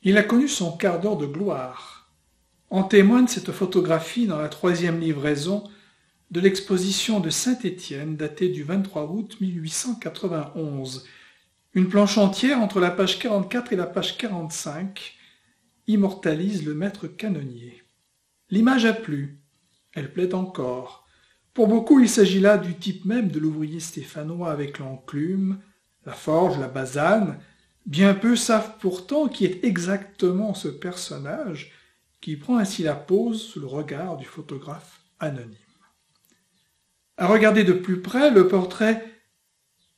Il a connu son quart d'heure de gloire. En témoigne cette photographie dans la 3e livraison de l'exposition de Saint-Étienne datée du 23 août 1891. Une planche entière entre la page 44 et la page 45 immortalise le maître canonnier. L'image a plu, elle plaît encore. Pour beaucoup, il s'agit là du type même de l'ouvrier stéphanois avec l'enclume, la forge, la basane. Bien peu savent pourtant qui est exactement ce personnage qui prend ainsi la pose sous le regard du photographe anonyme. À regarder de plus près, le portrait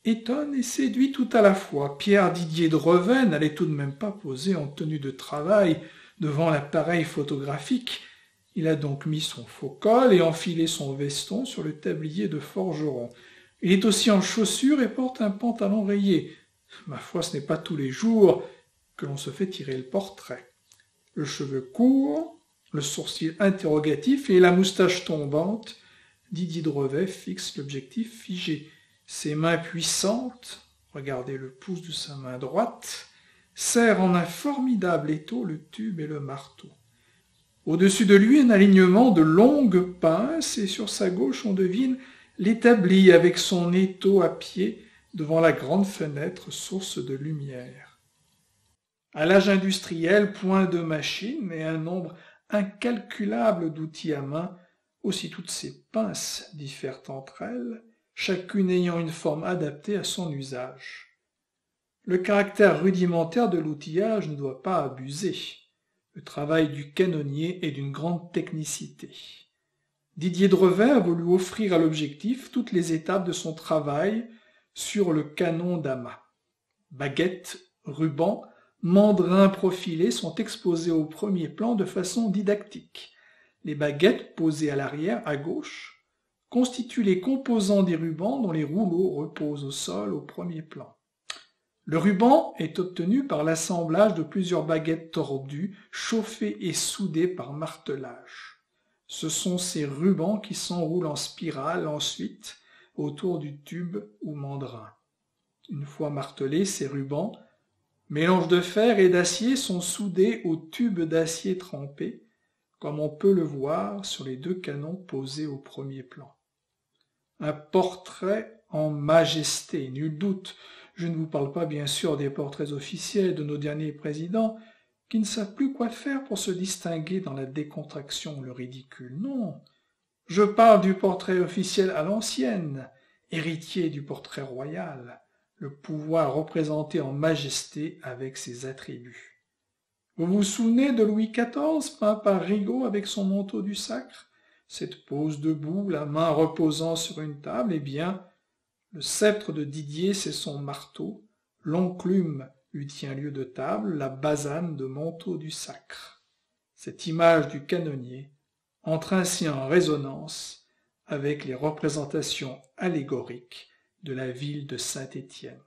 étonne et séduit tout à la fois. Pierre Didier de Revay n'allait tout de même pas poser en tenue de travail devant l'appareil photographique. Il a donc mis son faux col et enfilé son veston sur le tablier de forgeron. Il est aussi en chaussures et porte un pantalon rayé. Ma foi, ce n'est pas tous les jours que l'on se fait tirer le portrait. Le cheveu court, le sourcil interrogatif et la moustache tombante, Didier de Revay fixe l'objectif figé. Ses mains puissantes, regardez le pouce de sa main droite, serrent en un formidable étau le tube et le marteau. Au-dessus de lui, un alignement de longues pinces et sur sa gauche, on devine l'établi avec son étau à pied devant la grande fenêtre, source de lumière. À l'âge industriel, point de machine et un nombre incalculable d'outils à main, aussi toutes ces pinces diffèrent entre elles, chacune ayant une forme adaptée à son usage. Le caractère rudimentaire de l'outillage ne doit pas abuser. Le travail du canonnier est d'une grande technicité. Didier de Revay a voulu offrir à l'objectif toutes les étapes de son travail sur le canon d'amas. Baguettes, rubans, mandrins profilés sont exposés au premier plan de façon didactique. Les baguettes posées à l'arrière, à gauche, constituent les composants des rubans dont les rouleaux reposent au sol au premier plan. Le ruban est obtenu par l'assemblage de plusieurs baguettes tordues, chauffées et soudées par martelage. Ce sont ces rubans qui s'enroulent en spirale ensuite autour du tube ou mandrin. Une fois martelés, ces rubans, mélange de fer et d'acier, sont soudés au tube d'acier trempé, comme on peut le voir sur les deux canons posés au premier plan. Un portrait en majesté, nul doute. Je ne vous parle pas bien sûr des portraits officiels de nos derniers présidents qui ne savent plus quoi faire pour se distinguer dans la décontraction ou le ridicule. Non, je parle du portrait officiel à l'ancienne, héritier du portrait royal, le pouvoir représenté en majesté avec ses attributs. Vous vous souvenez de Louis XIV, peint par Rigaud avec son manteau du sacre? Cette pose debout, la main reposant sur une table, eh bien, le sceptre de Didier, c'est son marteau, l'enclume lui tient lieu de table, la basane de manteau du sacre. Cette image du canonnier entre ainsi en résonance avec les représentations allégoriques de la ville de Saint-Étienne.